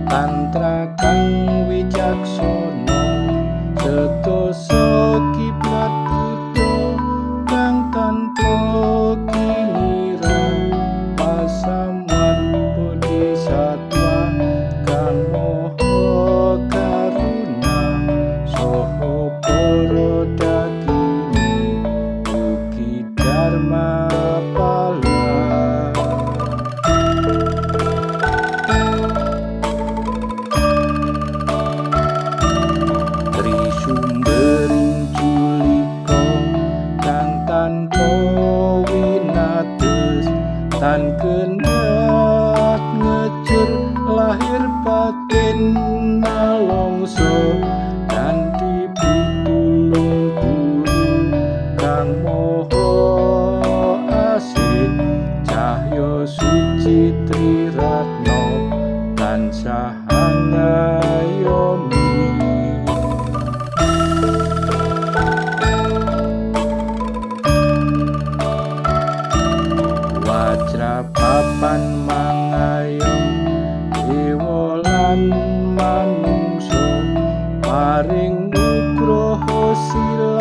Tantra kang wicaksana sedasa kiblat iku kang tanpa kinira pasamuan bodhisattva kang moho karuna saha para dakini ugi dharma pala. Sumbering culika kang tanpa winates tan kendhat ngejer lahir batin nalongso dan dipitulung guru kang moho asih cahya suci triratna tansah ngayomi. Papan mangayom dewa lan manungsa paring nugroho sila